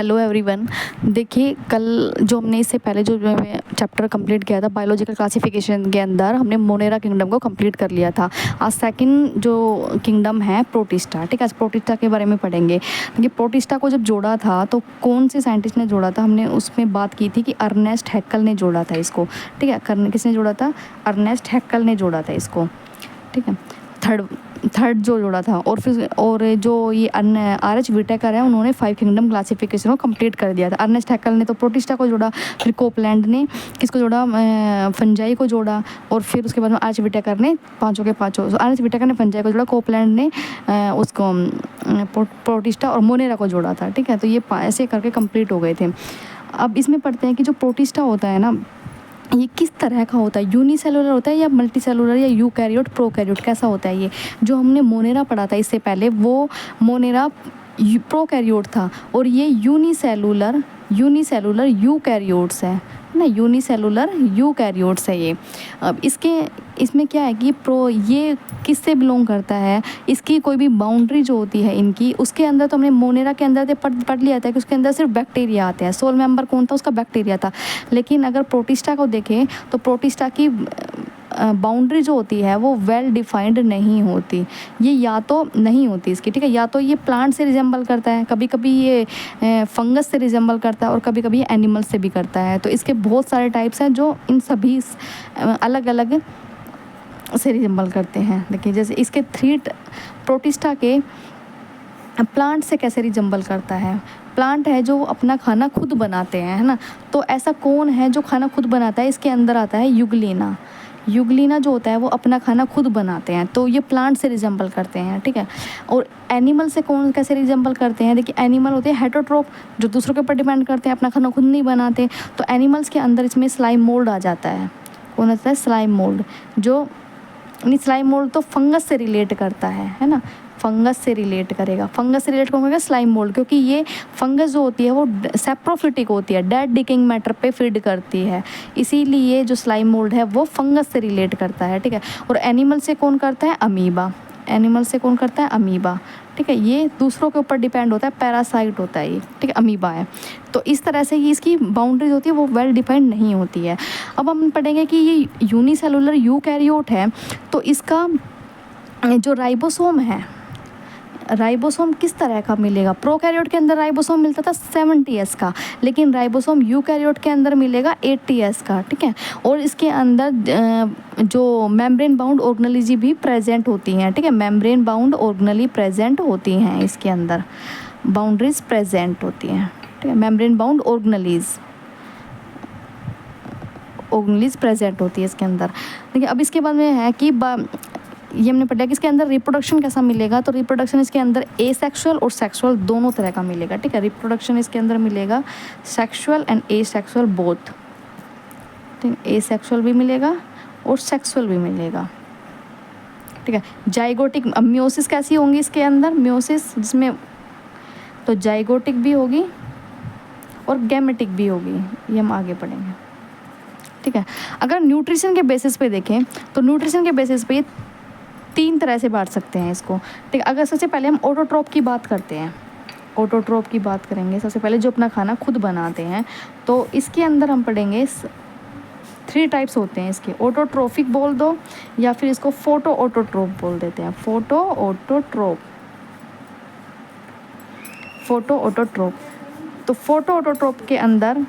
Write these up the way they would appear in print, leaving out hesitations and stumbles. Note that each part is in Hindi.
Hello everyone. देखिए, कल जो हमने इससे पहले जो चैप्टर कंप्लीट किया था बायोलॉजिकल क्लासिफिकेशन के अंदर, हमने मोनेरा किंगडम को कंप्लीट कर लिया था। आज सेकंड जो किंगडम है प्रोटिस्टा, ठीक है, आज प्रोटिस्टा के बारे में पढ़ेंगे। देखिए, प्रोटिस्टा को जब जोड़ा था तो कौन से साइंटिस्ट ने जोड़ा था, हमने उसमें बात की थी कि अर्नेस्ट हैक्कल ने जोड़ा था इसको। ठीक है, किसने जोड़ा था? अर्नेस्ट हैक्कल ने जोड़ा था इसको। ठीक है, थर्ड जो जोड़ा था। और फिर जो ये आर.एच. व्हिटेकर है, उन्होंने 5 किंगडम क्लासिफिकेशन को कंप्लीट कर दिया था। अर्नेस्ट हैक्कल ने तो प्रोटिस्टा को जोड़ा, फिर कोपलैंड ने किसको जोड़ा? फंजाई को जोड़ा। और फिर उसके बाद में आर.एच. व्हिटेकर ने पाँचों के पाँचों, आर.एच. व्हिटेकर ने फंजाई को जोड़ा, कोपलैंड ने उसको प्रोटिस्टा और मोनेरा को जोड़ा था। ठीक है, तो ये ऐसे करके कंप्लीट हो गए थे। अब इसमें पढ़ते हैं कि जो प्रोटिस्टा होता है ना, ये किस तरह का होता है? यूनिसेलुलर होता है या मल्टी सेलुलर या यूकैरियोट प्रोकैरियोट, कैसा होता है ये? जो हमने मोनेरा पढ़ा था इससे पहले, वो मोनेरा प्रोकैरियोट था, और ये यूनिसेलुलर यूकैरियोट्स है ना, यूनिसेलुलर यूकैरियोट्स है ये। अब इसमें क्या है कि ये किससे बिलोंग करता है? इसकी कोई भी बाउंड्री जो होती है इनकी, उसके अंदर तो हमने मोनेरा के अंदर पढ़ लिया था कि उसके अंदर सिर्फ बैक्टीरिया आते हैं। सोल मेंबर कौन था? उसका बैक्टीरिया था। लेकिन अगर प्रोटिस्टा को देखें तो प्रोटिस्टा की बाउंड्री जो होती है वो वेल डिफाइंड नहीं होती। ये या तो नहीं होती इसकी, ठीक है, या तो ये प्लांट से रिजेंबल करता है, कभी कभी ये फंगस से रिजेंबल करता है, और कभी कभी ये एनिमल से भी करता है। तो इसके बहुत सारे टाइप्स हैं जो इन सभी अलग अलग से रिजेंबल करते हैं। देखिए, जैसे इसके प्रोटिस्टा के प्लांट से कैसे रिजेंबल करता है? प्लांट है जो अपना खाना खुद बनाते हैं, है ना। तो ऐसा कौन है जो खाना खुद बनाता है? इसके अंदर आता है यूग्लिना जो होता है वो अपना खाना खुद बनाते हैं, तो ये प्लांट से रिजेंबल करते हैं। ठीक है, और एनिमल से कैसे रिजेंबल करते हैं? देखिए, एनिमल होते हैं हेटरोट्रोफ, जो दूसरों के ऊपर डिपेंड करते हैं, अपना खाना खुद नहीं बनाते। तो एनिमल्स के अंदर इसमें स्लाइम मोल्ड आ जाता है। कौन होता है? Slime mould. स्लाइम मोल्ड तो फंगस से रिलेट करता है ना, फंगस से रिलेट करेगा। फंगस से रिलेट कौन करेगा? स्लाइम मोल्ड, क्योंकि ये फंगस जो होती है वो सैप्रोफिटिक होती है, डेड डिकिंग मैटर पे फीड करती है, इसीलिए जो स्लाइम मोल्ड है वो फंगस से रिलेट करता है। ठीक है, और एनिमल से कौन करता है? अमीबा। ठीक है, ये दूसरों के ऊपर डिपेंड होता है, पैरासाइट होता है ये। ठीक है, अमीबा है। तो इस तरह से ये इसकी बाउंड्रीज होती है वो वेल डिफाइंड नहीं होती है। अब हम पढ़ेंगे कि ये यूनिसेलुलर यूकैरियोट है, तो इसका जो राइबोसोम किस तरह का मिलेगा? प्रोकैरियोट के अंदर राइबोसोम मिलता था 70S का, लेकिन राइबोसोम यूकैरियोट के अंदर मिलेगा 80S का। ठीक है, और इसके अंदर जो मेम्ब्रेन बाउंड ऑर्गेनेली भी प्रेजेंट होती हैं। ठीक है, मेम्ब्रेन बाउंड ऑर्गेनेली प्रेजेंट होती हैं, इसके अंदर बाउंड्रीज प्रेजेंट होती हैं। ठीक है, मेम्ब्रेन बाउंड ऑर्गेनेलीज प्रेजेंट होती है इसके अंदर। देखिए, अब इसके बाद में है कि ये हमने पढ़ा कि इसके अंदर रिप्रोडक्शन कैसा मिलेगा। तो रिप्रोडक्शन इसके अंदर एसेक्सुअल और सेक्सुअल दोनों तरह का मिलेगा। ठीक है, रिप्रोडक्शन इसके अंदर मिलेगा सेक्सुअल एंड एसेक्सुअल बोथ। ठीक है, एसेक्सुअल भी मिलेगा और सेक्सुअल भी मिलेगा। ठीक है, जाइगोटिक म्योसिस कैसी होंगी इसके अंदर? म्योसिस जिसमें तो जाइगोटिक भी होगी और गैमेटिक भी होगी, ये हम आगे पढ़ेंगे। ठीक है, अगर न्यूट्रिशन के बेसिस पे देखें तो न्यूट्रिशन के बेसिस पे 3 तरह से बांट सकते हैं इसको। ठीक है, अगर सबसे पहले हम ऑटोट्रोप की बात करते हैं, ऑटोट्रोप की बात करेंगे, सबसे पहले जो अपना खाना खुद बनाते हैं, तो इसके अंदर हम पढ़ेंगे 3 टाइप्स होते हैं इसके। ऑटोट्रोफिक बोल दो या फिर इसको फोटो ऑटोट्रोप बोल देते हैं। Photo autotroph. तो फोटो ऑटोट्रोप के अंदर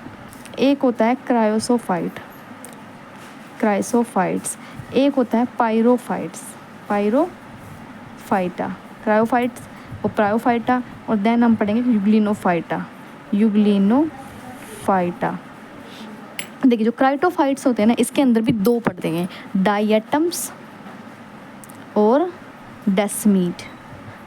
एक होता है क्राइसोफाइट्स, एक होता है क्रायोफाइटा, और देन हम पढ़ेंगे यूग्लिनोफाइटा। देखिए, जो क्राइटोफाइट्स होते हैं ना, इसके अंदर भी 2 पढ़ देंगे, डायटम्स और डेस्मीड,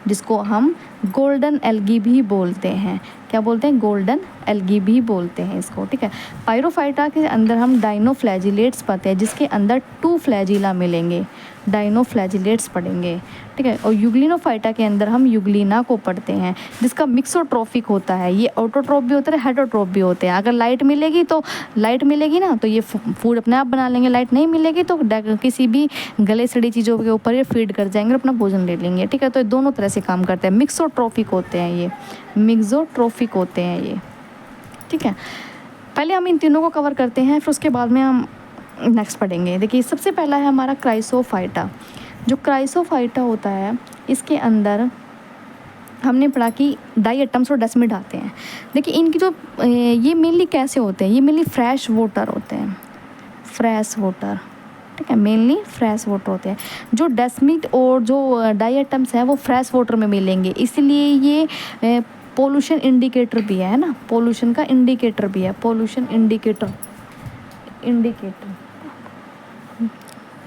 जिसको हम गोल्डन एल्गी भी बोलते हैं। क्या बोलते हैं? गोल्डन एल्गी भी बोलते हैं इसको। ठीक है, पायरोफाइटा के अंदर हम डाइनोफ्लैजिलेट्स पढ़ते हैं, जिसके अंदर 2 फ्लैजिला मिलेंगे, डाइनोफ्लैजिलेट्स पढ़ेंगे। ठीक है, और यूग्लिनोफाइटा के अंदर हम यूग्लिना को पढ़ते हैं, जिसका मिक्सोट्रोफिक होता है। ये ऑटोट्रोप भी होते हैं, हेटरोट्रोप भी होते हैं। अगर लाइट मिलेगी ना तो ये फूड अपने आप बना लेंगे, लाइट नहीं मिलेगी तो किसी भी गले सड़ी चीज़ों के ऊपर ये फीड कर जाएंगे और अपना भोजन ले लेंगे। ठीक है, तो ये दोनों तरह से काम करते हैं। मिक्सोट्रोफिक होते हैं ये। ठीक है, पहले हम इन तीनों को कवर करते हैं, फिर उसके बाद में हम नेक्स्ट पढ़ेंगे। देखिए सबसे पहला है हमारा क्राइसोफाइटा। जो क्राइसोफाइटा होता है इसके अंदर हमने पढ़ा कि डाइएटम्स और डेस्मिड आते हैं। देखिए इनकी जो ये मेनली कैसे होते हैं, ये मेनली फ्रेश वाटर होते हैं, फ्रेश वाटर, ठीक है, मेनली फ्रेश वाटर होते हैं। जो डेस्मिड और जो डाइएटम्स हैं वो फ्रेश वाटर में मिलेंगे, इसलिए ये पोल्यूशन इंडिकेटर भी है ना, पोल्यूशन का इंडिकेटर भी है, पोल्यूशन इंडिकेटर,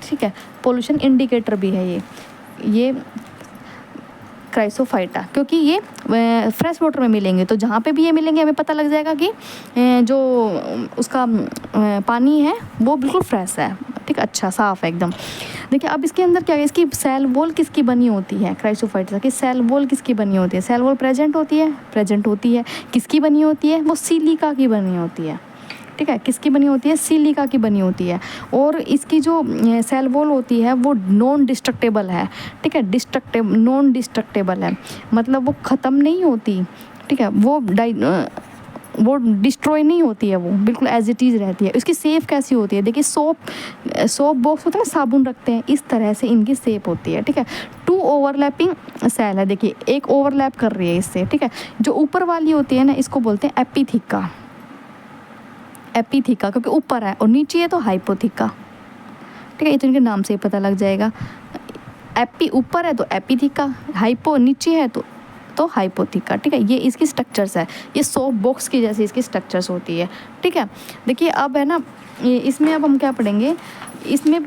ठीक है, पोल्यूशन इंडिकेटर भी है ये क्राइसोफाइटा, क्योंकि ये फ्रेश वाटर में मिलेंगे। तो जहाँ पे भी ये मिलेंगे हमें पता लग जाएगा कि जो उसका पानी है वो बिल्कुल फ्रेश है, ठीक, अच्छा साफ़ है एकदम। देखिए अब इसके अंदर क्या है, इसकी सेल वॉल किसकी बनी होती है, क्राइसोफाइटा की सेल वॉल किसकी बनी होती है, सेल वॉल प्रेजेंट होती है, किसकी बनी होती है, वो सिलिका की बनी होती है, ठीक है, किसकी बनी होती है, सिलिका की बनी होती है। और इसकी जो सेल वॉल होती है वो नॉन डिस्ट्रक्टेबल है, ठीक है, नॉन डिस्ट्रक्टेबल है, मतलब वो ख़त्म नहीं होती, ठीक है, वो डिस्ट्रॉय नहीं होती है, वो बिल्कुल एज इट इज़ रहती है। इसकी शेप कैसी होती है, देखिए सोप बॉक्स होता है ना, साबुन रखते हैं, इस तरह से इनकी शेप होती है, ठीक है। 2 ओवरलैपिंग सेल है, देखिए एक ओवरलैप कर रही है इससे, ठीक है। जो ऊपर वाली होती है ना इसको बोलते हैं एपिथिका, क्योंकि ऊपर है, और नीचे है तो हाइपोथिका, ठीक है, ये तो इनके नाम से ही पता लग जाएगा। एपी ऊपर है तो एपिथिका, हाइपो नीचे है तो हाइपोथिका, ठीक है। ये इसकी स्ट्रक्चर्स है, ये सोप बॉक्स की जैसी इसकी स्ट्रक्चर्स होती है, ठीक है। देखिए अब है ना, इसमें अब हम क्या पढ़ेंगे, इसमें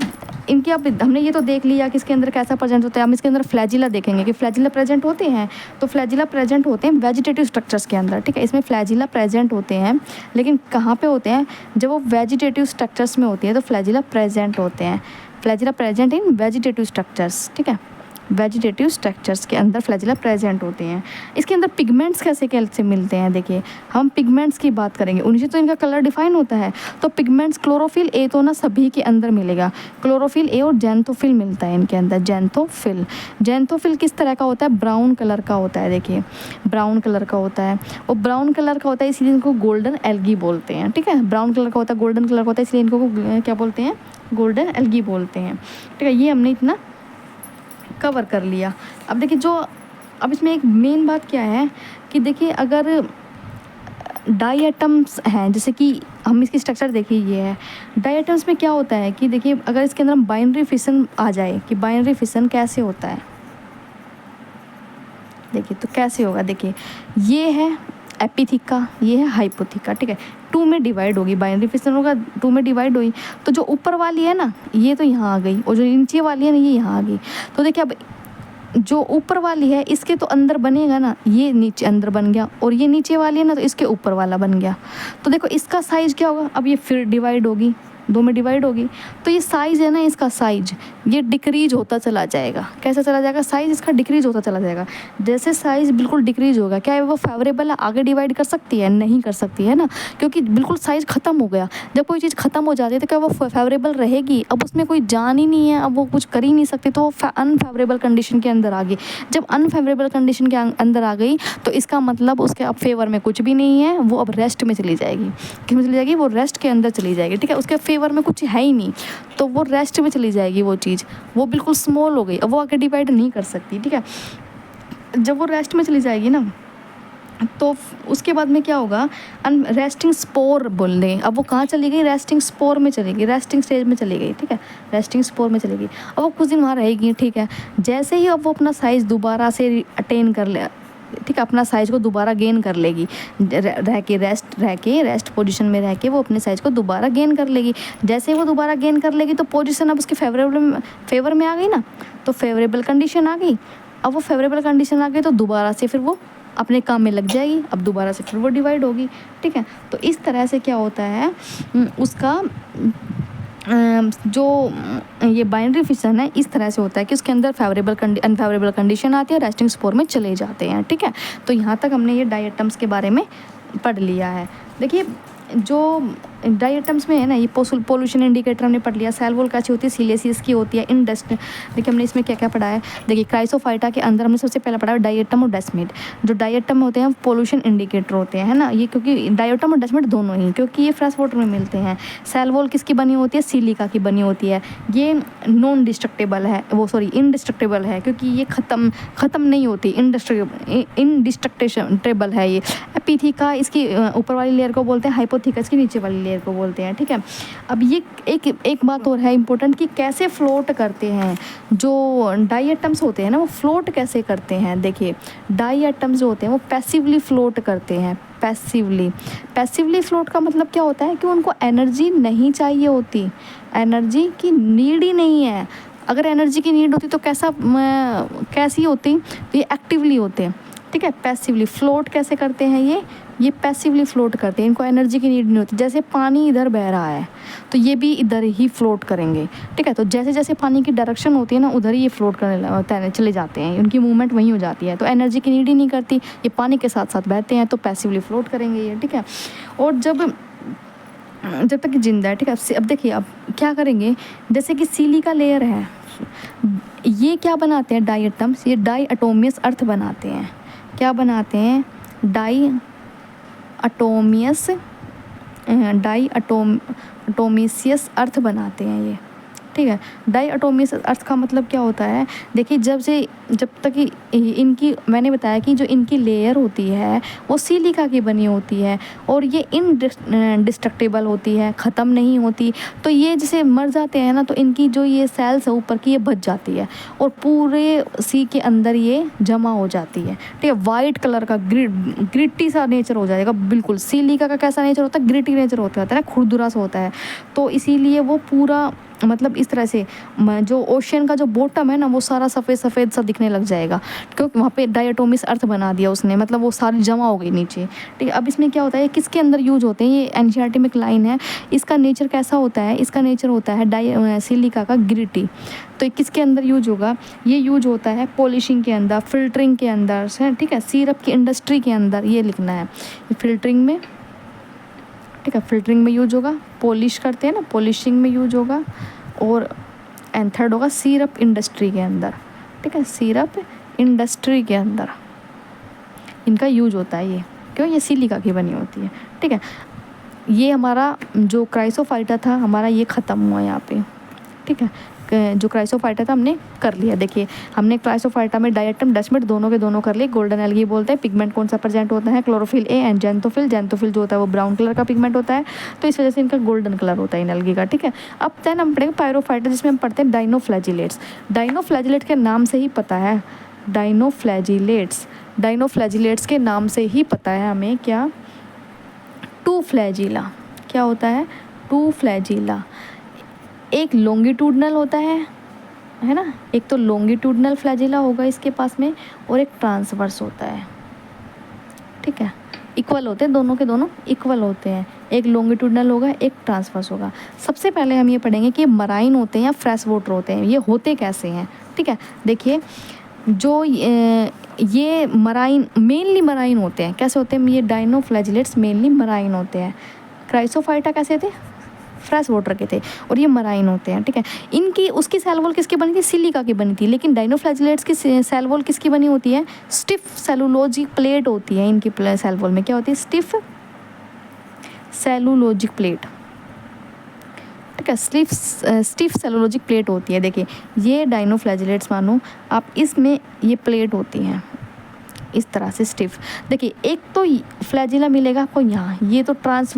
इनकी अब हमने ये तो देख लिया कि इसके अंदर कैसा प्रेजेंट होता है। हम इसके अंदर फ्लैजिला देखेंगे कि फ्लैजिला प्रेजेंट होते हैं, तो फ्लैजिला प्रेजेंट होते हैं वेजिटेटिव स्ट्रक्चर्स के अंदर, ठीक है। इसमें फ्लैजिला प्रेजेंट होते हैं, लेकिन कहाँ पे होते हैं, जब वो वेजिटेटिव स्ट्रक्चर्स में होती है तो फ्लैजिला प्रेजेंट होते हैं, flagella present in vegetative structures, ठीक है, वेजिटेटिव स्ट्रक्चर्स के अंदर फ्लैजिला प्रेजेंट होते हैं। इसके अंदर पिगमेंट्स कैसे मिलते हैं, देखिए हम पिगमेंट्स की बात करेंगे, उनसे तो इनका कलर डिफाइन होता है। तो पिगमेंट्स क्लोरोफिल ए तो ना सभी के अंदर मिलेगा, क्लोरोफिल ए और जेंथोफिल मिलता है इनके अंदर, जेंथोफिल किस तरह का होता है, ब्राउन कलर का होता है, देखिए ब्राउन कलर का होता है, और ब्राउन कलर का होता है इसलिए इनको गोल्डन एल्गी बोलते हैं, ठीक है। ब्राउन कलर का होता है, गोल्डन कलर का होता है, इसलिए इनको क्या बोलते हैं, गोल्डन एल्गी बोलते हैं, ठीक है। ये हमने इतना कवर कर लिया। अब देखिए अब इसमें एक मेन बात क्या है कि देखिए अगर डाइएटम्स हैं, जैसे कि हम इसकी स्ट्रक्चर देखिए ये है, डाइएटम्स में क्या होता है कि देखिए अगर इसके अंदर बाइनरी फिशन आ जाए, कि बाइनरी फिशन कैसे होता है, देखिए तो कैसे होगा, देखिए ये है एपिथिका, ये है हाइपोथिका, ठीक है। 2 में डिवाइड होगी, बाइनरी फिशन होगा, 2 में डिवाइड हुई, तो जो ऊपर वाली है ना ये तो यहाँ आ गई, और जो नीचे वाली है ना ये यहाँ आ गई। तो देखिए अब जो ऊपर वाली है इसके तो अंदर बनेगा ना, ये नीचे अंदर बन गया, और ये नीचे वाली है ना तो इसके ऊपर वाला बन गया। तो देखो इसका साइज क्या होगा, अब ये फिर डिवाइड होगी, 2 में डिवाइड होगी, तो ये साइज़ है ना, इसका साइज ये डिक्रीज होता चला जाएगा। कैसा चला जाएगा, साइज़ इसका डिक्रीज होता चला जाएगा। जैसे साइज़ बिल्कुल डिक्रीज होगा, क्या है वो फेवरेबल है, आगे डिवाइड कर सकती है, नहीं कर सकती है ना, क्योंकि बिल्कुल साइज़ ख़त्म हो गया। जब कोई चीज़ ख़त्म हो जाती है तो क्या वो फेवरेबल रहेगी, अब उसमें कोई जान ही नहीं है, अब वो कुछ कर ही नहीं सकती, तो वो अनफेवरेबल कंडीशन के अंदर आ गई। जब अनफेवरेबल कंडीशन के अंदर आ गई तो इसका मतलब उसके अब फेवर में कुछ भी नहीं है, वो अब रेस्ट में चली जाएगी। किस में चली जाएगी, वो रेस्ट के अंदर चली जाएगी, ठीक है। उसके फेवर में कुछ है ही नहीं, तो वो रेस्ट में चली जाएगी वो चीज़, वो बिल्कुल स्मॉल हो गई, अब वो आगे डिवाइड नहीं कर सकती, ठीक है। जब वो रेस्ट में चली जाएगी ना तो उसके बाद में क्या होगा, रेस्टिंग स्पोर बोल दें। अब वो कहाँ चली गई, रेस्टिंग स्पोर में चली गई, रेस्टिंग स्टेज में चली गई, ठीक है, रेस्टिंग स्पोर में चली गई। अब वो कुछ दिन वहाँ रहेगी, ठीक है। जैसे ही अब वो अपना साइज़ दोबारा से अटेन कर ले, ठीक है, अपना साइज़ को दोबारा गेन कर लेगी, रह के रेस्ट पोजीशन में रह के वो अपने साइज़ को दोबारा गेन कर लेगी। जैसे ही वो दोबारा गेन कर लेगी तो पोजीशन अब उसके फेवर में आ गई ना, तो फेवरेबल कंडीशन आ गई। अब वो फेवरेबल कंडीशन आ गई तो दोबारा से फिर वो अपने काम में लग जाएगी, अब दोबारा से फिर वो डिवाइड होगी, ठीक है। तो इस तरह से क्या होता है उसका जो ये बाइनरी फिशन है इस तरह से होता है कि उसके अंदर अनफेवरेबल कंडीशन आती है, रेस्टिंग स्पोर में चले जाते हैं, ठीक है। तो यहाँ तक हमने ये डाइएटम्स के बारे में पढ़ लिया है। देखिए जो डायटम्स में है ना, ये पोल्यूशन इंडिकेटर हमने पढ़ लिया, सेल वॉल कैसी होती है, सिलिसियस की होती है, देखिए हमने इसमें क्या क्या पढ़ा है। देखिए क्राइसोफाइटा के अंदर हमने सबसे पहला पढ़ा है डायटम और डेस्मिड। जो डायटम होते हैं पोल्यूशन इंडिकेटर होते हैं, है ना, ये क्योंकि डायटम और डेस्मिड दोनों ही, क्योंकि ये फ्रेश वाटर में मिलते हैं। सेल वॉल किसकी बनी होती है, सिलिका की बनी होती है। ये नॉन डिस्ट्रक्टेबल है, वो सॉरी इनडिस्ट्रक्टेबल है, क्योंकि ये ख़त्म नहीं होती, इनडिस्ट्रक्टेबल है ये। एपिथिका इसकी ऊपर वाली लेयर को बोलते हैं, हाइपोथिकस की नीचे वाली लेयर को बोलते हैं, ठीक है। अब ये एक बात और है इंपॉर्टेंट कि कैसे फ्लोट करते हैं जो डायटम्स होते हैं ना, वो फ्लोट कैसे करते हैं। देखिए डायटम्स जो होते हैं वो पैसिवली फ्लोट करते हैं, पैसिवली फ्लोट का मतलब क्या होता है कि उनको एनर्जी नहीं चाहिए होती, एनर्जी की नीड ही नहीं है। अगर एनर्जी की नीड होती तो कैसी होती, तो ये एक्टिवली होते हैं, ठीक है। पैसिवली फ्लोट कैसे करते हैं ये पैसिवली फ्लोट करते हैं, इनको एनर्जी की नीड नहीं होती। जैसे पानी इधर बह रहा है तो ये भी इधर ही फ्लोट करेंगे, ठीक है। तो जैसे जैसे पानी की डायरेक्शन होती है ना, उधर ही ये फ्लोट करने चले जाते हैं, उनकी मूवमेंट वहीं हो जाती है, तो एनर्जी की नीड ही नहीं करती, ये पानी के साथ साथ बहते हैं, तो पैसिवली फ्लोट करेंगे ये, ठीक है। और जब तक जिंदा है, ठीक है। अब देखिए अब क्या करेंगे, जैसे कि सिलिका लेयर है, ये क्या बनाते हैं डायटम्स, ये डाईएटोमियस अर्थ बनाते हैं। क्या बनाते हैं, डाईएटोमियस अर्थ बनाते हैं ये, ठीक है। डाईएटोमियस अर्थ का मतलब क्या होता है, देखिए जब तक इनकी मैंने बताया कि जो इनकी लेयर होती है वो सिलिका की बनी होती है और ये इनडिस्ट्रक्टेबल होती है, ख़त्म नहीं होती। तो ये जैसे मर जाते हैं ना, तो इनकी जो ये सेल्स है ऊपर की, ये बच जाती है और पूरे सी के अंदर ये जमा हो जाती है, ठीक है। वाइट कलर का ग्रिटी सा नेचर हो जाएगा बिल्कुल। सिलिका का कैसा नेचर होता है, ग्रिटी नेचर होता है ना, खुरदुरा सा होता है। तो इसीलिए वो पूरा मतलब इस तरह से जो ओशियन का जो बॉटम है ना, वो सारा सफ़ेद सफ़ेद सा दिखने लग जाएगा, क्योंकि वहाँ पे डायटोमियस अर्थ बना दिया उसने, मतलब वो सारी जमा हो गई नीचे, ठीक है। अब इसमें क्या होता है, किसके अंदर यूज होते हैं, ये एनसीईआरटी में लाइन है, इसका नेचर कैसा होता है, इसका नेचर होता है सिलिका का ग्रिटी। तो किसके अंदर यूज होगा, ये यूज होता है पॉलिशिंग के अंदर, फिल्टरिंग के अंदर से, ठीक है। सिरप की इंडस्ट्री के अंदर ये लिखना है, ये फिल्टरिंग में, ठीक है, फिल्टरिंग में यूज होगा, पॉलिश करते हैं ना, पॉलिशिंग में यूज होगा, और थर्ड होगा सिरप इंडस्ट्री के अंदर, ठीक है। सिरप इंडस्ट्री के अंदर इनका यूज होता है ये, क्यों, ये सिलिका की बनी होती है, ठीक है। ये हमारा जो क्राइसोफाइटा था हमारा ये ख़त्म हुआ यहाँ पे, ठीक है। जो क्राइसोफाइटा था हमने कर लिया। देखिए हमने क्राइसोफाइटा में डायटम डेस्मिड दोनों के दोनों कर लिए। गोल्डन एल्गी बोलते हैं। पिगमेंट कौन सा प्रेजेंट होता है, क्लोरोफिल ए एंड जेंथोफिल जो होता है वो ब्राउन कलर का पिगमेंट होता है, तो इस वजह से इनका गोल्डन कलर होता है इन एल्गी का, ठीक है। अब देन हम पढ़ेंगे पायरोफाइटा, जिसमें हम पढ़ते हैं डाइनोफ्लैजिलेट्स। डाइनोफ्लैजिलेट के नाम से ही पता है, डाइनोफ्लैजिलेट्स के नाम से ही पता है हमें क्या, टू फ्लैजिला। क्या होता है, टू फ्लैजिला। एक लॉन्गिट्यूडनल होता है ना, एक तो लॉन्गिट्यूडनल फ्लैजिला होगा इसके पास में, और एक ट्रांसवर्स होता है, ठीक है। इक्वल होते हैं, दोनों के दोनों इक्वल होते हैं। एक लॉन्गिट्यूडनल होगा, एक ट्रांसवर्स होगा। सबसे पहले हम ये पढ़ेंगे कि मराइन होते हैं या फ्रेश वाटर होते हैं, ये होते कैसे हैं, ठीक है। देखिए जो ये मराइन, मेनली मराइन होते हैं। कैसे होते हैं ये डाइनोफ्लैजिलेट्स, मेनली मराइन होते हैं। क्राइसोफाइटा कैसे थे, फ्रेश वाटर के थे, और ये मराइन होते हैं, ठीक है। इनकी उसकी सेल वॉल किसकी बनी थी, सिलिका की बनी थी, लेकिन डाइनोफ्लैजिलेट्स की सेल वॉल किसकी बनी होती है, स्टिफ सेलुलोजिक प्लेट होती है इनकी सेल वॉल में। क्या होती है, स्टिफ सेलुलोजिक प्लेट, ठीक है। स्टिफ सेलुलोजिक प्लेट होती है। देखिए ये डाइनोफ्लैजिलेट्स मानो आप, इसमें ये प्लेट होती हैं इस तरह से स्टिफ। देखिए एक तो फ्लैजिला मिलेगा आपको यहाँ, ये तो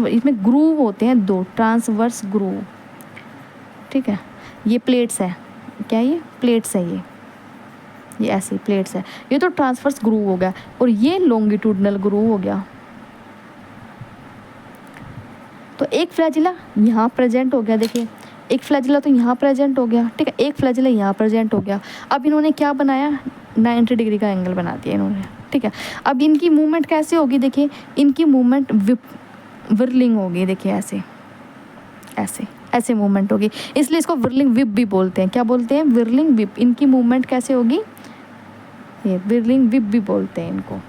इसमें ग्रूव होते हैं दो, ट्रांसवर्स ग्रूव, ठीक है। ये प्लेट्स है, क्या ये प्लेट्स है, ये ऐसी प्लेट्स है। ये तो ट्रांसवर्स ग्रूव हो गया, और ये लॉन्गिट्यूडनल ग्रूव हो गया। तो एक फ्लैजिला यहाँ प्रेजेंट हो गया, देखिए एक फ्लैजिला तो यहाँ प्रेजेंट हो गया, ठीक है। एक फ्लैजिला यहाँ प्रेजेंट हो गया। अब इन्होंने क्या बनाया, 90 डिग्री का एंगल बना दिया इन्होंने, ठीक है। अब इनकी मूवमेंट कैसे होगी, देखिए इनकी मूवमेंट विर्लिंग होगी। देखिए ऐसे ऐसे ऐसे मूवमेंट होगी, इसलिए इसको विर्लिंग विप भी बोलते हैं। क्या बोलते हैं, विर्लिंग विप। इनकी मूवमेंट कैसे होगी, ये विर्लिंग विप भी बोलते हैं इनको,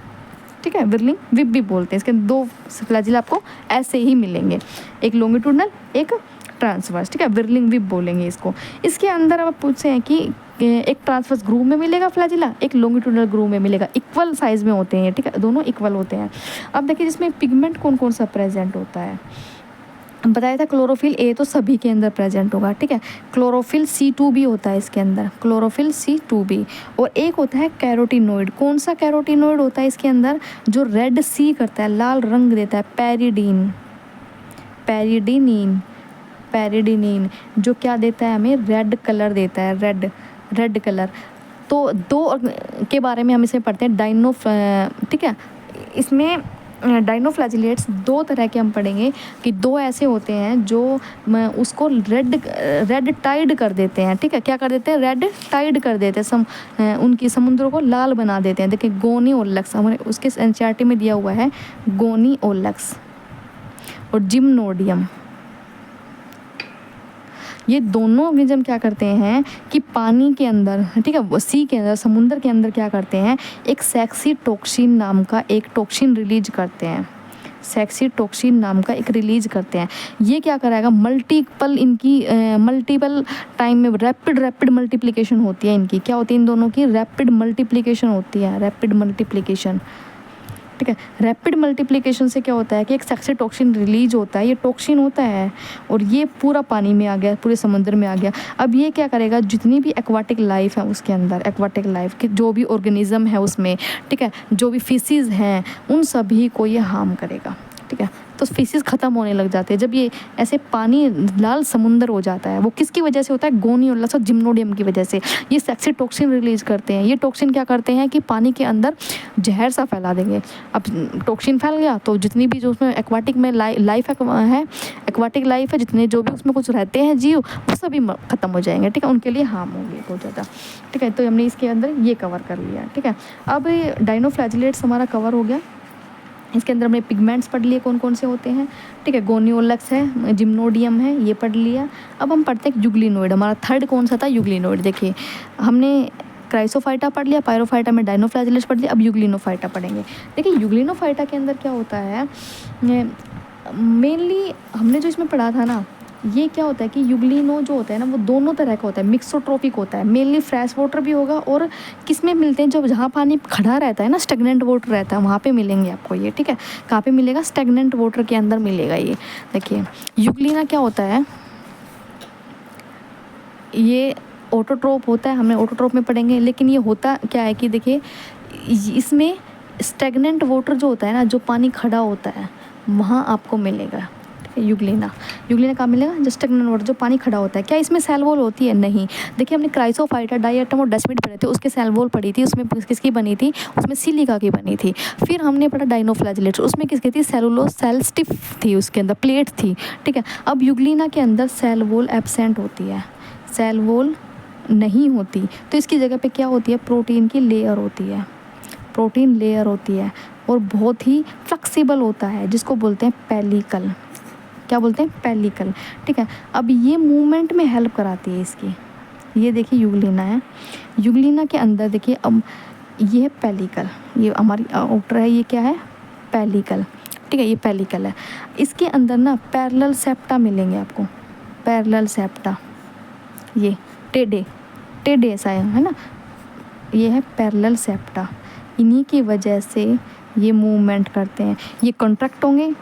ठीक है, विरलिंग विप भी बोलते हैं। इसके दो फ्लैजिला आपको ऐसे ही मिलेंगे, एक लॉन्गिट्यूडनल, एक ट्रांसवर्स, ठीक है, विरलिंग विप बोलेंगे इसको। इसके अंदर अब पूछते हैं कि एक ट्रांसवर्स ग्रूव में मिलेगा फ्लैजिला, एक लॉन्गिट्यूडनल ग्रूव में मिलेगा, इक्वल साइज में होते हैं, ठीक है, दोनों इक्वल होते हैं। अब देखिए जिसमें पिगमेंट कौन कौन सा प्रेजेंट होता है, बताया था क्लोरोफिल ए तो सभी के अंदर प्रेजेंट होगा, ठीक है, क्लोरोफिल C2 भी होता है इसके अंदर, क्लोरोफिल C2 भी, और एक होता है कैरोटीनोइड। कौन सा कैरोटीनोइड होता है इसके अंदर, जो रेड सी करता है, लाल रंग देता है, पेरिडीन, पेरिडीनिन, पेरिडीनिन, जो क्या देता है हमें, रेड कलर देता है, रेड रेड कलर। तो दो के बारे में हम इसे पढ़ते हैं, डाइनो, ठीक है, इसमें डाइनोफ्लैजिलेट्स दो तरह के हम पढ़ेंगे कि दो ऐसे होते हैं जो उसको रेड टाइड कर देते हैं, ठीक है, क्या कर देते हैं, रेड टाइड कर देते हैं, उनकी समुद्रों को लाल बना देते हैं। देखिए गोनी ओलक्स, हमारे उसके एनसीईआरटी में दिया हुआ है, गोनी ओलक्स और जिम्नोडियम। ये दोनों ऑर्गेनिज्म क्या करते हैं कि पानी के अंदर, ठीक है, सी के अंदर, समुद्र के अंदर क्या करते हैं, एक सेक्सी टॉक्सिन नाम का एक टॉक्सिन रिलीज करते हैं, सेक्सी टॉक्सिन नाम का एक रिलीज करते हैं। ये क्या कराएगा, मल्टीपल टाइम में रैपिड मल्टीप्लिकेशन होती है इनकी, क्या होती है इन दोनों की, रैपिड मल्टीप्लिकेशन होती है, रैपिड मल्टीप्लिकेशन, ठीक है। रैपिड मल्टीप्लिकेशन से क्या होता है कि एक सेक्सी टॉक्सिन रिलीज होता है, ये टॉक्सिन होता है और ये पूरा पानी में आ गया, पूरे समुद्र में आ गया। अब ये क्या करेगा, जितनी भी एक्वाटिक लाइफ है उसके अंदर, एक्वाटिक लाइफ के जो भी ऑर्गेनिज्म है उसमें, ठीक है, जो भी फिशेस हैं उन सभी को ये हार्म करेगा, ठीक है। तो फिशेस ख़त्म होने लग जाते हैं जब ये ऐसे पानी लाल समुंदर हो जाता है। वो किसकी वजह से होता है, गोनियोलस और जिम्नोडियम की वजह से। ये सेक्सी टॉक्सिन रिलीज करते हैं। ये टॉक्सिन क्या करते हैं कि पानी के अंदर जहर सा फैला देंगे। अब टॉक्सिन फैल गया तो जितनी भी जो उसमें एक्वाटिक में लाइफ है, एक्वाटिक लाइफ है, जितने जो भी उसमें कुछ रहते हैं जीव, वो सभी ख़त्म हो जाएंगे, ठीक है, उनके लिए हार्म होंगे बहुत ज़्यादा, ठीक है। तो हमने इसके अंदर ये कवर कर लिया, ठीक है। अब डाइनोफ्लैजिलेट्स हमारा कवर हो गया। इसके अंदर हमने पिगमेंट्स पढ़ लिए कौन कौन से होते हैं, ठीक है, गोनियोलक्स है, जिम्नोडियम है, ये पढ़ लिया। अब हम पढ़ते हैं यूग्लिनोइड। हमारा थर्ड कौन सा था, यूग्लिनोइड। देखिए हमने क्राइसोफाइटा पढ़ लिया, पायरोफाइटा में डाइनोफ्लैजिलेट्स पढ़ लिया, अब यूग्लिनोफाइटा पढ़ेंगे। देखिए यूग्लिनोफाइटा के अंदर क्या होता है, मेनली हमने जो इसमें पढ़ा था ना, ये क्या होता है कि यूग्लिनो जो होता है ना वो दोनों तरह का होता है, मिक्सोट्रोपिक होता है। मेनली फ्रेश वाटर भी होगा और किस में मिलते हैं, जब जहाँ पानी खड़ा रहता है ना, स्टेगनेंट वाटर रहता है, वहाँ पे मिलेंगे आपको ये, ठीक है। कहाँ पे मिलेगा, स्टेगनेंट वाटर के अंदर मिलेगा ये। देखिए यूग्लिना क्या होता है, ये ऑटोट्रोप होता है, हमने ऑटोट्रोप में पढ़ेंगे। लेकिन ये होता क्या है कि देखिए इसमें स्टेगनेंट वाटर जो होता है ना, जो पानी खड़ा होता है वहाँ आपको मिलेगा, यूग्लिना। यूग्लिना कहाँ मिलेगा, जो स्टेगनेंट वाटर, जो पानी खड़ा होता है। क्या इसमें सेल वॉल होती है, नहीं। देखिए हमने क्राइसोफाइटा, डायटम और डेस्मिड पढ़े थे, उसके सेल वॉल पढ़ी थी, उसमें किसकी बनी थी, उसमें सिलिका की बनी थी। फिर हमने पढ़ा डाइनोफ्लैजिलेट्स, उसमें किसकी थी, सेलुलोज, सेल स्टिफ थी, उसके अंदर प्लेट थी, ठीक है। अब यूग्लिना के अंदर सेल वॉल एब्सेंट होती है, सेल वॉल नहीं होती, तो इसकी जगह पे क्या होती है, प्रोटीन की लेयर होती है, प्रोटीन लेयर होती है और बहुत ही फ्लेक्सिबल होता है, जिसको बोलते हैं पेलिकल। क्या बोलते हैं, पेलिकल, ठीक है। अब ये मूवमेंट में हेल्प कराती है इसकी। ये देखिए यूग्लिना है, यूग्लिना के अंदर देखिए अब ये है पेलिकल, ये हमारी आउटर है, ये क्या है, पेलिकल, ठीक है, ये पेलिकल है। इसके अंदर ना पैरेलल सेप्टा मिलेंगे आपको, पैरेलल सेप्टा, ये टेढ़े टेढ़े ऐसा है ना, ये है पैरेलल सेप्टा। इन्हीं की वजह से ये मूवमेंट करते हैं। ये कॉन्ट्रैक्ट होंगे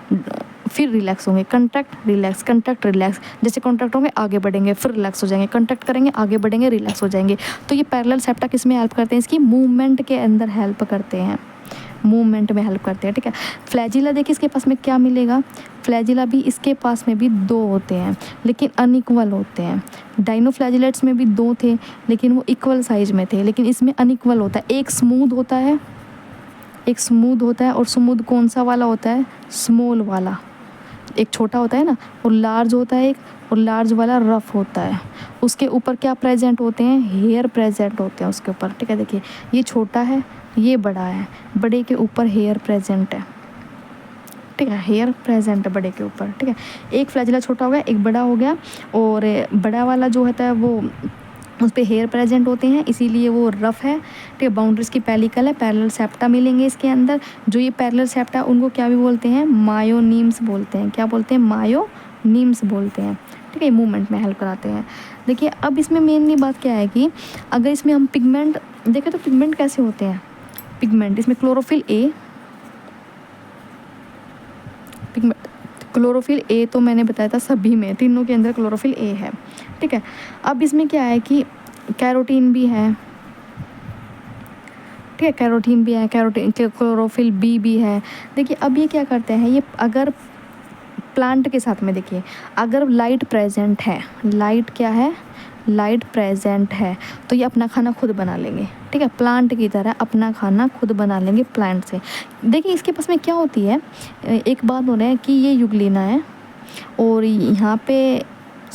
फिर रिलैक्स होंगे, कंट्रैक्ट रिलैक्स, कंट्रैक्ट रिलैक्स। जैसे कॉन्ट्रैक्ट होंगे आगे बढ़ेंगे फिर रिलैक्स हो जाएंगे, कंट्रैक्ट करेंगे आगे बढ़ेंगे रिलैक्स हो जाएंगे। तो ये पैरेलल सेप्टा किस में हेल्प करते हैं, इसकी मूवमेंट के अंदर हेल्प करते हैं, मूवमेंट में हेल्प करते हैं, ठीक है। फ्लैजिला देखिए इसके पास में क्या मिलेगा, फ्लैजिला भी इसके पास में भी दो होते हैं लेकिन अनइक्वल होते हैं। डाइनोफ्लैजिलेट्स में भी दो थे लेकिन वो इक्वल साइज में थे, लेकिन इसमें अनइक्वल होता है। एक स्मूथ होता है, एक स्मूथ होता है, और स्मूथ कौन सा वाला होता है, स्मॉल वाला, एक छोटा होता है ना, और लार्ज होता है एक, और लार्ज वाला रफ होता है। उसके ऊपर क्या प्रेजेंट होते हैं, हेयर प्रेजेंट होते हैं उसके ऊपर, ठीक है। देखिए ये छोटा है ये बड़ा है, बड़े के ऊपर हेयर प्रेजेंट है, ठीक है, हेयर प्रेजेंट है बड़े के ऊपर, ठीक है। एक फ्लैजिला छोटा हो गया एक बड़ा हो गया, और बड़ा वाला जो होता है वो उस पे हेयर प्रेजेंट होते हैं, इसीलिए वो रफ है। ठीक है, बाउंड्रीज की पेलिकल है, पैरेलल सेप्टा मिलेंगे इसके अंदर। जो ये पैरेलल सेप्टा उनको क्या भी बोलते हैं, मायोनीम्स बोलते हैं। क्या बोलते हैं, मायोनीम्स बोलते हैं। ठीक है, मूवमेंट में हेल्प कराते हैं। देखिए अब इसमें मेनली बात क्या है कि अगर इसमें हम पिगमेंट देखें तो पिगमेंट कैसे होते हैं। पिगमेंट इसमें chlorophyll A, pigment chlorophyll A तो मैंने बताया था सभी में, तीनों के अंदर क्लोरोफिल ए है। ठीक है, अब इसमें क्या है कि कैरोटीन भी है। ठीक है, कैरोटीन भी है, कैरोटीन क्लोरोफिल बी भी है। देखिए अब ये क्या करते हैं, ये अगर प्लांट के साथ में देखिए अगर लाइट प्रेजेंट है, लाइट क्या है, लाइट प्रेजेंट है तो ये अपना खाना खुद बना लेंगे। ठीक है, प्लांट की तरह अपना खाना खुद बना लेंगे प्लांट से। देखिए इसके पास में क्या होती है, एक बात हो रहा है कि ये यूग्लिना है और यहाँ पे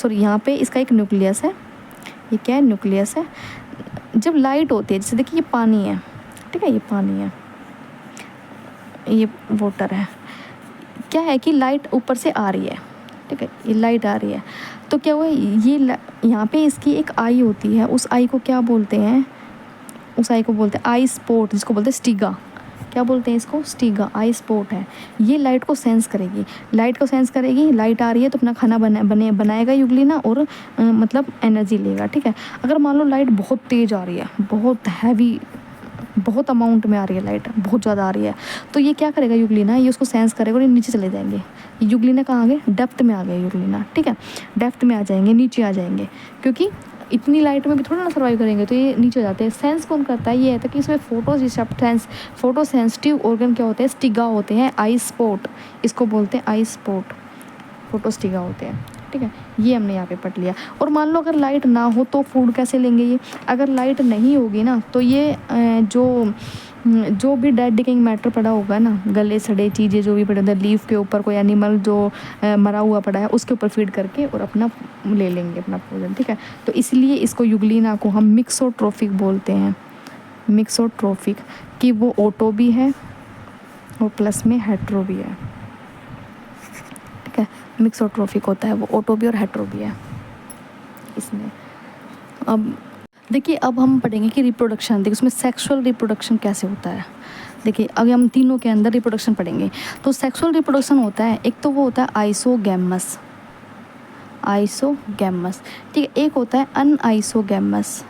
यहाँ पे इसका एक न्यूक्लियस है। ये क्या है, न्यूक्लियस है। जब लाइट होती है, जैसे देखिए ये पानी है, ठीक है, ये पानी है, ये वाटर है। क्या है कि लाइट ऊपर से आ रही है, ठीक है, ये लाइट आ रही है तो क्या हुआ, ये यहाँ पे इसकी एक आई होती है, उस आई को क्या बोलते हैं, उस आई को बोलते हैं आई स्पॉट, जिसको बोलते हैं स्टिगा। क्या बोलते हैं इसको, स्टिगा, आई स्पॉट है। ये लाइट को सेंस करेगी, लाइट को सेंस करेगी, लाइट आ रही है तो अपना खाना बनाएगा यूग्लिना और मतलब एनर्जी लेगा। ठीक है, अगर मान लो लाइट बहुत तेज़ आ रही है, बहुत हैवी, बहुत अमाउंट में आ रही है लाइट, बहुत ज़्यादा आ रही है, तो ये क्या करेगा यूग्लिना, ये उसको सेंस करेगा और ये नीचे चले जाएंगे। यूग्लिना कहाँ आ गए, डेप्थ में आ गए यूग्लिना। ठीक है, डेप्थ में आ जाएंगे, नीचे आ जाएंगे, क्योंकि इतनी लाइट में भी थोड़ा ना सर्वाइव करेंगे, तो ये नीचे हो जाते हैं। सेंस कौन करता है, ये है कि इसमें फोटो सेंसिटिव ऑर्गन क्या होते हैं, स्टिगा होते हैं, आई स्पॉट, इसको बोलते हैं आई स्पॉट, फोटो स्टिगा होते हैं। ठीक है, ये हमने यहाँ पे पढ़ लिया। और मान लो अगर लाइट ना हो तो फूड कैसे लेंगे ये, अगर लाइट नहीं होगी ना तो ये जो भी डेड डिकेइंग मैटर पड़ा होगा ना, गले सड़े चीज़ें जो भी पड़े होते हैं, लीफ के ऊपर कोई एनिमल जो मरा हुआ पड़ा है उसके ऊपर फीड करके और अपना ले लेंगे अपना भोजन। ठीक है, तो इसलिए इसको यूग्लिना को हम मिक्सोट्रोफिक बोलते हैं, मिक्सोट्रोफिक, कि वो ऑटो भी है और प्लस में हेट्रो भी है। ठीक है, मिक्सोट्रोफिक होता है वो, ऑटो भी और हेट्रो भी है इसमें। अब देखिए अब हम पढ़ेंगे कि रिप्रोडक्शन, देखिए उसमें सेक्सुअल रिप्रोडक्शन कैसे होता है। देखिए अभी हम तीनों के अंदर रिप्रोडक्शन पढ़ेंगे। तो सेक्सुअल रिप्रोडक्शन होता है, एक तो वो होता है आइसोगैमस, आइसोगैमस। ठीक है, एक होता है अनआइसोगैमस,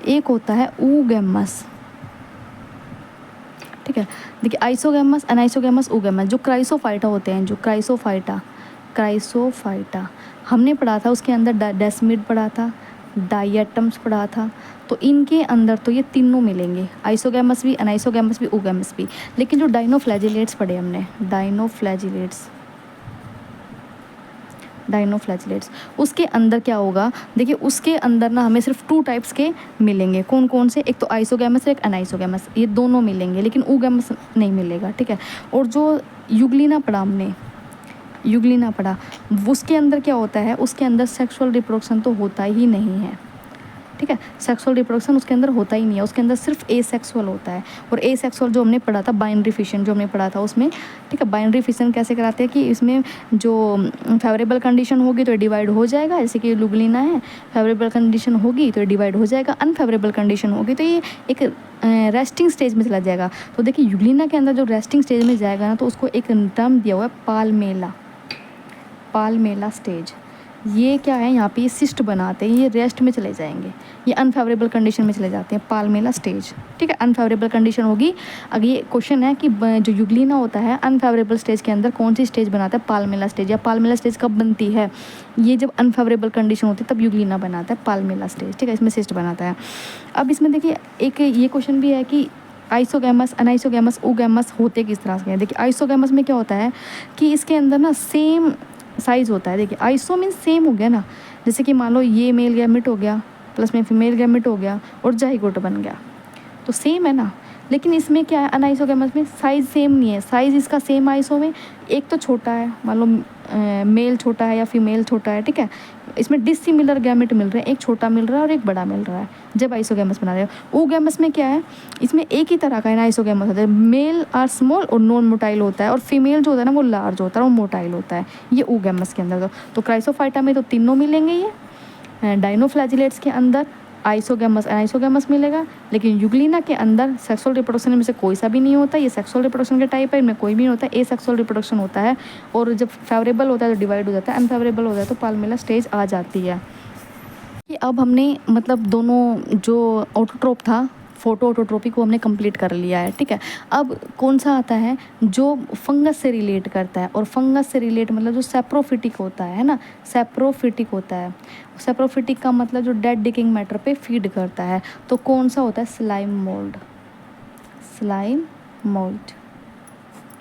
एक होता है ऊगैमस। ठीक है, देखिए आइसोगैमस, अनआइसोगैमस, ऊगैमस। जो क्राइसोफाइटा होते हैं, जो क्राइसोफाइटा हमने पढ़ा था, उसके अंदर डेस्मिड पढ़ा था, डायटम्स पढ़ा था। तो इनके अंदर तो ये तीनों मिलेंगे, आइसोगैमस भी, अनआइसोगैमस भी, ऊगैमस भी। लेकिन जो डाइनोफ्लैजिलेट्स पढ़े हमने, डाइनोफ्लैजिलेट्स, उसके अंदर क्या होगा, देखिए उसके अंदर ना हमें सिर्फ 2 टाइप्स के मिलेंगे। कौन कौन से, एक तो आइसोगैमस एक अनआइसोगैमस, ये दोनों मिलेंगे, लेकिन ऊगैमस नहीं मिलेगा। ठीक है, और जो यूग्लिना पढ़ा हमने, यूग्लिना पढ़ा, उसके अंदर क्या होता है, उसके अंदर सेक्सुअल रिप्रोडक्शन तो होता ही नहीं है। ठीक है, सेक्सुअल रिप्रोडक्शन उसके अंदर होता ही नहीं है, उसके अंदर सिर्फ एसेक्सुअल होता है। और एसेक्सुअल जो हमने पढ़ा था, बाइनरी फिशन जो हमने पढ़ा था उसमें, ठीक है, बाइनरी फिशन कैसे कराते हैं कि इसमें जो फेवरेबल कंडीशन होगी तो डिवाइड हो जाएगा, जैसे कि यूग्लिना है, फेवरेबल कंडीशन होगी तो डिवाइड हो जाएगा, अनफेवरेबल कंडीशन होगी तो ये एक रेस्टिंग स्टेज में चला जाएगा। तो देखिए यूग्लिना के अंदर जो रेस्टिंग स्टेज में जाएगा ना, तो उसको एक टर्म दिया हुआ है पालमेला स्टेज। ये क्या है, यहाँ पे ये सिस्ट बनाते हैं, ये रेस्ट में चले जाएंगे, ये अनफेवरेबल कंडीशन में चले जाते हैं, पालमेला स्टेज। ठीक है, अनफेवरेबल कंडीशन होगी। अगर ये क्वेश्चन है कि जो यूग्लिना होता है अनफेवरेबल स्टेज के अंदर कौन सी स्टेज बनाता है, पालमेला स्टेज। या पालमेला स्टेज कब बनती है, ये जब अनफेवरेबल कंडीशन होती है तब यूग्लिना बनाता है पालमेला स्टेज। ठीक है, इसमें सिस्ट बनाता है। अब इसमें देखिए एक ये क्वेश्चन भी है कि आइसोगैमस, अनआइसोगैमस, ऊगैमस होते किस तरह से हैं। देखिए आइसोगैमस में क्या होता है कि इसके अंदर ना सेम साइज़ होता है। देखिए आइसो मीन्स सेम हो गया ना, जैसे कि मान लो ये मेल गैमेट हो गया प्लस में फीमेल गैमेट हो गया और जाइगोट बन गया, तो सेम है ना। लेकिन इसमें क्या है, अनआइसोगैमस में साइज़ सेम नहीं है। साइज़ इसका सेम आइसो में एक तो छोटा है, मान लो मेल छोटा है या फीमेल छोटा है, ठीक है, इसमें डिसिमिलर गैमेट मिल रहे हैं, एक छोटा मिल रहा है और एक बड़ा मिल रहा है जब आइसोगैमस बना रहे हो। ओगैमस में क्या है, इसमें एक ही तरह का है ना आइसोगैमस होता है, मेल आर स्मॉल और नॉन मोटाइल होता है, और फीमेल जो होता है ना वो लार्ज होता है और मोटाइल होता है, ये ओगैमस के अंदर। तो क्राइसोफाइटा में तो तीनों मिलेंगे, ये डाइनोफ्लैजिलेट्स के अंदर आइसोगैमस आइसोगैमस मिलेगा, लेकिन यूग्लिना के अंदर सेक्सुअल रिप्रोडक्शन में से कोई सा भी नहीं होता। ये सेक्सुअल रिप्रोडक्शन के टाइप है, इनमें कोई भी नहीं होता, ए सेक्सुअल रिप्रोडक्शन होता है। और जब फेवरेबल होता है तो डिवाइड हो जाता है, अनफेवरेबल होता है तो पाल्मेला स्टेज आ जाती है। कि अब हमने मतलब दोनों जो ऑटोट्रोप था, फोटो ऑटोट्रोपी को हमने कंप्लीट कर लिया है, ठीक है। अब कौन सा आता है जो फंगस से रिलेट करता है, और फंगस से रिलेट मतलब जो सेप्रोफिटिक होता है ना, सेप्रोफिटिक होता है। सेप्रोफिटिक का मतलब जो डेड डिकिंग मैटर पे फीड करता है, तो कौन सा होता है, स्लाइम मोल्ड। स्लाइम मोल्ड,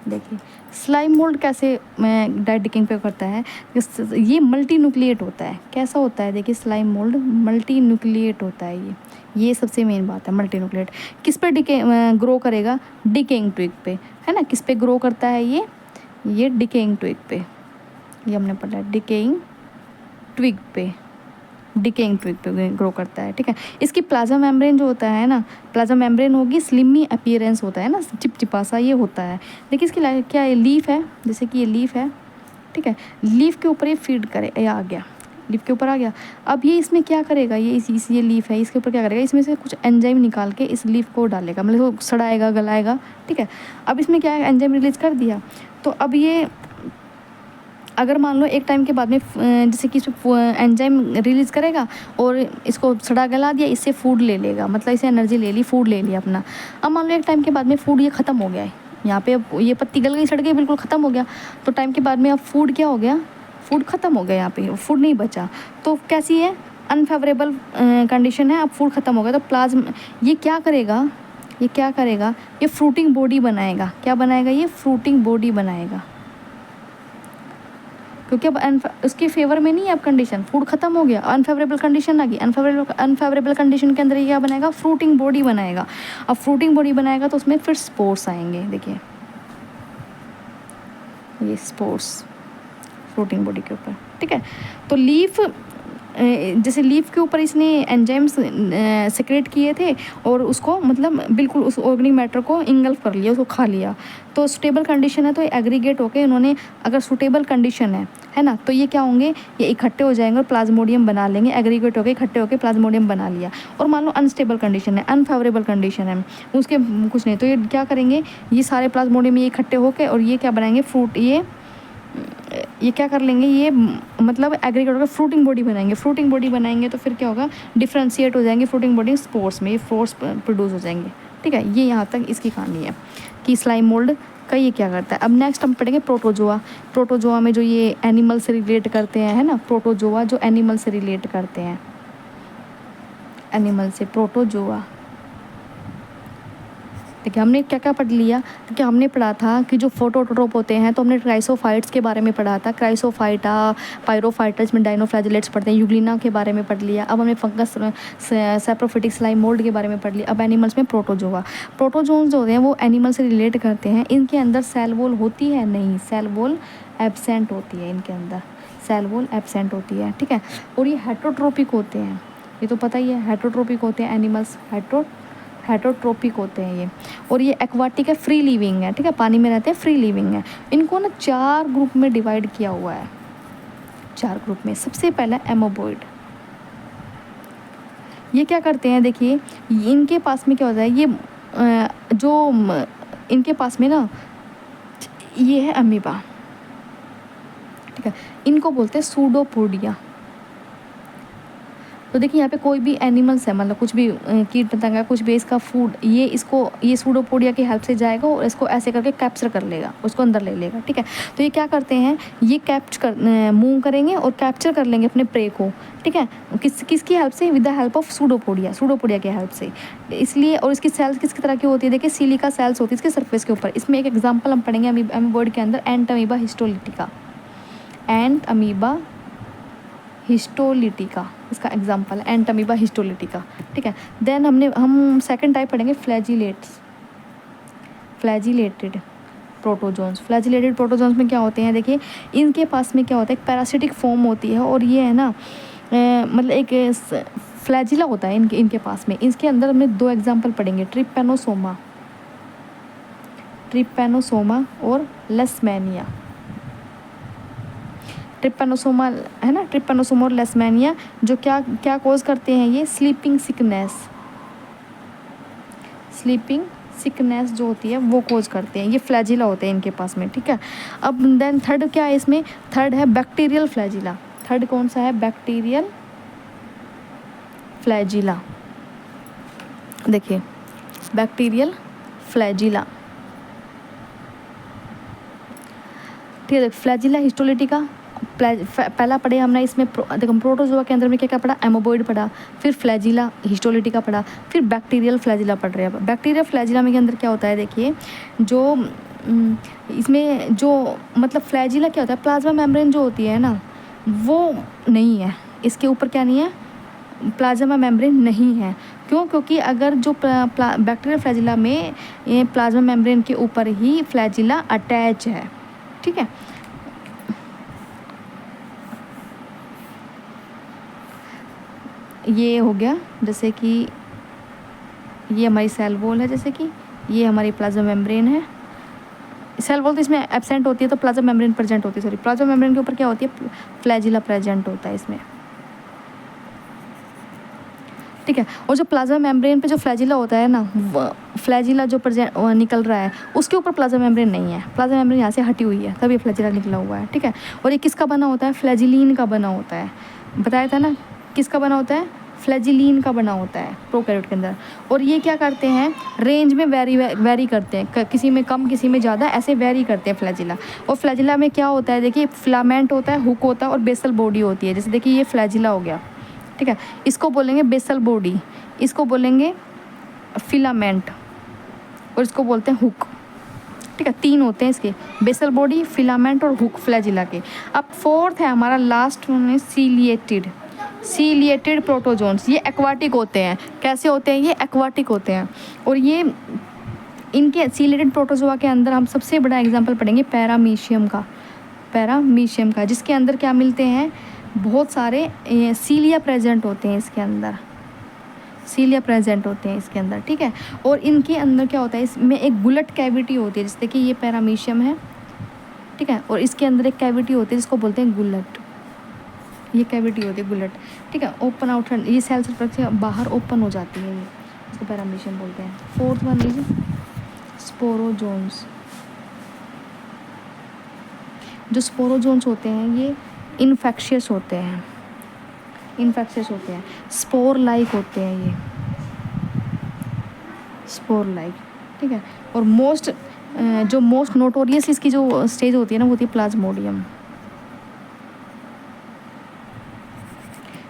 देखिए स्लाइम मोल्ड कैसे डेड डिकिंग पे करता है, ये मल्टी न्यूक्लिएट होता है। कैसा होता है, देखिए स्लाइम मोल्ड मल्टी न्यूक्लिएट होता है। ये सबसे मेन बात है, मल्टी न्यूक्लिएट। किस पे ग्रो करेगा, डिकेइंग ट्विग पे, है ना। किस पे ग्रो करता है ये डिकेइंग ट्विग पे, ये हमने पढ़ा है, डिकेइंग ट्विग पे, डिकेइंग ट्विग पे ग्रो करता है, ठीक है। इसकी प्लाज्मा मेम्ब्रेन जो होता है ना, प्लाज्मा मेम्ब्रेन होगी, स्लिमी अपीयरेंस होता है ना, चिपचिपा सा ये होता है। देखिए इसकी क्या है, लीफ है, जैसे कि ये लीफ है, ठीक है। लीफ के ऊपर ये फीड करे, ये आ गया, लीफ के ऊपर आ गया। अब ये इसमें क्या करेगा, ये लीफ है, इसके ऊपर क्या करेगा, इसमें से कुछ एंजाइम निकाल के इस लीफ को डालेगा, मतलब वो सड़ाएगा, गलाएगा, ठीक है। अब इसमें क्या है, एंजाइम रिलीज कर दिया, तो अब ये अगर मान लो एक टाइम के बाद में जैसे कि एंजाइम रिलीज़ करेगा और इसको सड़ा गला दिया, इससे फूड ले लेगा, मतलब इसे एनर्जी ले ली, फूड ले लिया अपना। अब मान लो एक टाइम के बाद में फूड ये ख़त्म हो गया है, यहाँ पे अब ये पत्ती गल गई, सड़ गई, बिल्कुल ख़त्म हो गया। तो टाइम के बाद में अब फूड क्या हो गया, फूड ख़त्म हो गया, यहाँ पे फूड नहीं बचा। तो कैसी है, अनफेवरेबल कंडीशन है, अब फूड ख़त्म हो गया। तो प्लाज्मा ये क्या करेगा, ये फ्रूटिंग बॉडी बनाएगा। क्या बनाएगा, ये फ्रूटिंग बॉडी बनाएगा, क्योंकि अब उसके फेवर में नहीं है अब कंडीशन, फूड खत्म हो गया, अनफेवरेबल कंडीशन आ गई। अनफेवरेबल कंडीशन के अंदर ये क्या बनाएगा, फ्रूटिंग बॉडी बनाएगा। अब फ्रूटिंग बॉडी बनाएगा तो उसमें फिर स्पोर्स आएंगे, देखिए ये स्पोर्स फ्रूटिंग बॉडी के ऊपर, ठीक है। तो लीफ जैसे लीफ के ऊपर इसने एंजाइम्स सेक्रेट किए थे और उसको मतलब बिल्कुल उस ऑर्गेनिक मैटर को इंगल्फ कर लिया, उसको खा लिया। तो सुटेबल कंडीशन है तो ये एग्रीगेट होके इन्होंने, अगर सुटेबल कंडीशन है ना, तो ये क्या होंगे, ये इकट्ठे हो जाएंगे और प्लाज्मोडियम बना लेंगे, एग्रीगेट होके इकट्ठे होकर प्लाज्मोडियम बना लिया। और मान लो अनस्टेबल कंडीशन है, अनफेवरेबल कंडीशन है, उसके कुछ नहीं, तो ये क्या करेंगे, ये सारे प्लाज्मोडियम ये इकट्ठे होकर और ये क्या बनाएंगे, फ्रूट, ये क्या कर लेंगे, ये मतलब एग्रीगेट होकर फ्रूटिंग बॉडी बनाएंगे। फ्रूटिंग बॉडी बनाएंगे तो फिर क्या होगा, डिफ्रेंशिएट हो जाएंगे फ्रूटिंग बॉडी स्पोर्स में, ये स्पोर्स प्रोड्यूस हो जाएंगे, ठीक है। ये यहाँ तक इसकी कहानी है कि स्लाइम मोल्ड का ये क्या करता है। अब नेक्स्ट हम पढ़ेंगे प्रोटोजोआ। प्रोटोजोआ में जो ये एनिमल से रिलेट करते हैं, है ना, प्रोटोजोआ जो एनिमल से रिलेट करते हैं, एनिमल से प्रोटोजोआ। देखिए हमने क्या क्या पढ़ लिया, क्योंकि हमने पढ़ा था कि जो फोटोट्रोप होते हैं, तो हमने क्राइसोफाइट्स के बारे में पढ़ा था, क्राइसोफाइटा, पायरोफाइटस में डाइनोफ्लैजिलेट्स पढ़ते हैं, यूग्लिना के बारे में पढ़ लिया। अब हमने फंगस, सेप्रोफिटिक, स्लाइम मोल्ड के बारे में पढ़ लिया। अब एनिमल्स में प्रोटोजोआ। प्रोटोजोन्स जो होते हैं वो एनिमल से रिलेट करते हैं। इनके अंदर सेल वॉल होती है नहीं, सेल वॉल एब्सेंट होती है, इनके अंदर सेल वॉल एब्सेंट होती है, ठीक है। और ये हेटरोट्रोपिक होते हैं, ये तो पता ही है, हेटरोट्रोपिक होते हैं एनिमल्स, हेटरोट्रोपिक होते हैं ये। और ये एक्वाटिक है, फ्री लिविंग है, ठीक है, पानी में रहते हैं, फ्री लिविंग है। इनको ना 4 ग्रुप में डिवाइड किया हुआ है, 4 ग्रुप में। सबसे पहला एमोबॉइड, ये क्या करते हैं, देखिए इनके पास में क्या होता है, ये जो इनके पास में ना ये है अमीबा, ठीक है, इनको बोलते हैं सूडोपोडिया। तो देखिए यहाँ पे कोई भी एनिमल्स है, मतलब कुछ भी कीट पतंगा, कुछ भी इसका फूड, ये सूडोपोडिया की हेल्प से जाएगा और इसको ऐसे करके कैप्चर कर लेगा, उसको अंदर ले लेगा, ठीक है। तो ये क्या करते हैं, ये मूव करेंगे और कैप्चर कर लेंगे अपने प्रे को, ठीक है। किसकी हेल्प से, with the help of pseudopodia की हेल्प से। इसलिए, और इसकी सेल्स किस तरह की होती है, देखिए सिलिका सेल्स होती है इसके सरफेस के ऊपर। इसमें एक एग्जाम्पल हम पढ़ेंगे अमीबॉइड के अंदर, एंट अमीबा हिस्टोलिटिका, इसका एग्जाम्पल है एंट अमीबा हिस्टोलिटिका, ठीक है। देन हम सेकंड टाइप पढ़ेंगे फ्लैजिलेटेड। प्रोटोजोन्स। फ्लैजिलेटेड प्रोटोजोन्स में क्या होते हैं, देखिए इनके पास में क्या होता है, एक पैरासिटिक फॉर्म होती है और ये है ना मतलब एक फ्लैजिला होता है इनके पास में। इसके अंदर हमने 2 एग्जाम्पल पढ़ेंगे, ट्रिपैनोसोमा और लेशमैनिया। ट्रिपैनोसोमा है ना, ट्रिपैनोसोमा और लेशमैनिया जो क्या कॉज करते हैं, ये स्लीपिंग सिकनेस जो होती है वो कोज करते हैं। ये फ्लैजिला होते हैं इनके पास में, ठीक है। अब देन थर्ड क्या है इसमें, थर्ड है बैक्टीरियल फ्लैजिला। थर्ड कौन सा है, बैक्टीरियल फ्लैजिला। देखिए बैक्टीरियल फ्लैजिला, ठीक है। फ्लैजिला हिस्टोलिटिका पहला पढ़े हमने इसमें देखो प्रोटोजोआ के अंदर में क्या क्या पढ़ा, एमोबॉइड पढ़ा, फिर फ्लैजिला हिस्टोलिटिका पढ़ा, फिर बैक्टीरियल फ्लैजिला पढ़ रहे हैं। बैक्टीरियल फ्लैजिला में के अंदर क्या होता है, देखिए जो इसमें जो मतलब फ्लैजिला क्या होता है, प्लाज्मा मेम्ब्रेन जो होती है ना वो नहीं है, इसके ऊपर क्या नहीं है, प्लाज्मा मेम्ब्रेन नहीं है। क्यों, क्योंकि अगर जो बैक्टीरियल फ्लैजिला में ये प्लाज्मा मेम्ब्रेन के ऊपर ही फ्लैजिला अटैच है, ठीक है। ये हो गया, जैसे कि ये हमारी सेल वॉल है, जैसे कि ये हमारी प्लाज्मा मेम्ब्रेन है। सेल वॉल तो इसमें एब्सेंट होती है तो प्लाज्मा मेम्ब्रेन प्रेजेंट होती है, सॉरी प्लाज्मा मेम्ब्रेन के ऊपर क्या होती है, फ्लैजिला प्रेजेंट होता है इसमें, ठीक है। और जो प्लाज्मा मेम्ब्रेन पे जो फ्लैजिला होता है ना, फ्लैजिला जो प्रेजेंट निकल रहा है उसके ऊपर प्लाज्मा मेम्ब्रेन नहीं है, प्लाज्मा मेम्ब्रेन यहाँ से हटी हुई है तब ये फ्लैजिला निकला हुआ है, ठीक है। और ये किसका बना होता है, फ्लैजिलीन का बना होता है, बताया था ना किसका बना होता है, फ्लैजिलीन का बना होता है प्रोकैरियोट के अंदर। और ये क्या करते हैं, रेंज में वेरी करते हैं, किसी में कम किसी में ज़्यादा, ऐसे वेरी करते हैं फ्लैजिला। और फ्लैजिला में क्या होता है, देखिए फिलामेंट होता है, हुक होता है और बेसल बॉडी होती है। जैसे देखिए ये फ्लैजिला हो गया, ठीक है, इसको बोलेंगे बेसल बॉडी, इसको बोलेंगे फिलामेंट और इसको बोलते हैं हुक, ठीक है। 3 होते हैं इसके, बेसल बॉडी, फिलामेंट और हुक फ्लैजिला के। अब फोर्थ है हमारा लास्ट में सीलिएटेड प्रोटोजोन्स। ये एक्वाटिक होते हैं, कैसे होते हैं, ये एक्वाटिक होते हैं। और ये इनके सीलिएटेड प्रोटोजोआ के अंदर हम सबसे बड़ा एग्जांपल पढ़ेंगे पैरामीशियम का, जिसके अंदर क्या मिलते हैं, बहुत सारे सीलिया प्रेजेंट होते हैं इसके अंदर, इसके अंदर, ठीक है। और इनके अंदर क्या होता है, इसमें एक बुलेट कैविटी होती है, जैसे कि ये पैरामीशियम है, ठीक है। और इसके अंदर एक कैविटी होती है जिसको बोलते हैं गुलेट, ये कैविटी होती है गुलेट, ठीक है। ओपन आउट, ये सेल से बाहर ओपन हो जाती है, ये इसको पैरामीशियम बोलते हैं। फोर्थ वन लीजिए स्पोरोजोन्स। जो स्पोरोजोन्स होते हैं ये इन्फेक्शियस होते हैं, स्पोर लाइक होते हैं ये, ठीक है। और मोस्ट नोटोरियस इसकी जो स्टेज होती है ना वो होती है प्लाज्मोडियम,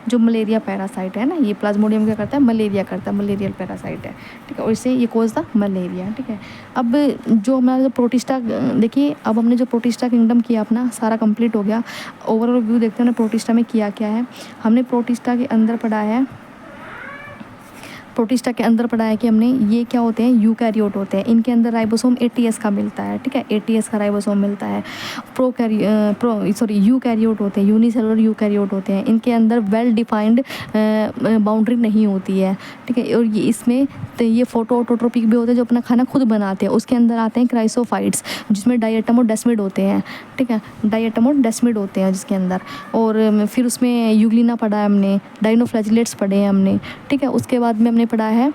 जो मलेरिया पैरासाइट है ना, ये प्लाज्मोडियम क्या करता है, मलेरिया करता है, मलेरियल पैरासाइट है, ठीक है। और इससे ये कोज द मलेरिया, ठीक है। अब जो हमारा जो प्रोटिस्टा, देखिए अब हमने जो प्रोटिस्टा किंगडम किया अपना सारा कंप्लीट हो गया। ओवरऑल व्यू देखते हैं हमने प्रोटिस्टा में किया क्या है। हमने प्रोटिस्टा के अंदर पढ़ा है कि हमने ये क्या होते हैं, यूकैरियोट होते हैं। इनके अंदर राइबोसोम 80S का मिलता है, ठीक है, 80S का राइबोसोम मिलता है। यूकैरियोट होते हैं, यूनिसेलुलर यूकैरियोट होते हैं। इनके अंदर वेल डिफाइंड बाउंड्री नहीं होती है, ठीक है। और ये इसमें तो ये फोटोऑटोट्रोपिक भी होते हैं, जो अपना खाना खुद बनाते हैं। उसके अंदर आते हैं क्राइसोफाइट्स, जिसमें डायटम और डेस्मिड होते हैं, ठीक है, जिसके अंदर। और फिर उसमें यूग्लिना पढ़ा है हमने, डाइनोफ्लैजिलेट्स पढ़े हैं हमने, ठीक है। उसके बाद में हमने पढ़ा है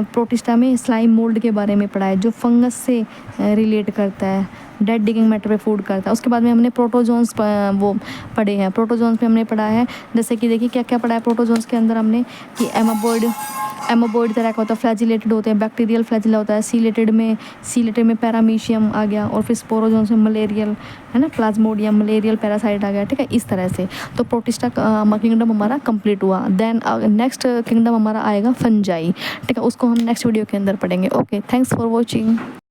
प्रोटिस्टा में स्लाइम मोल्ड के बारे में पढ़ा है, जो फंगस से रिलेट करता है, डेड डिगिंग मैटर पे फूड करता है। उसके बाद में हमने प्रोटोजोन्स वो पढ़े हैं। प्रोटोजोन्स में हमने पढ़ा है, जैसे कि देखिए क्या क्या पढ़ा है प्रोटोजोन्स के अंदर हमने, कि एमोबॉइड तरह का होता है, फ्लैजिलेटेड होते हैं, बैक्टीरियल फ्लैजिला होता है, सीलेटेड में पैरामीशियम आ गया, और फिर स्पोरोजोन्स में मलेरियल है ना, प्लाज्मोडियम मलेरियल पैरासाइट आ गया, ठीक है। इस तरह से तो प्रोटिस्टा किंगडम हमारा कंप्लीट हुआ। देन नेक्स्ट किंगडम हमारा आएगा फंजाई, ठीक है, उसको हम नेक्स्ट वीडियो के अंदर पढ़ेंगे। Okay, thanks for watching.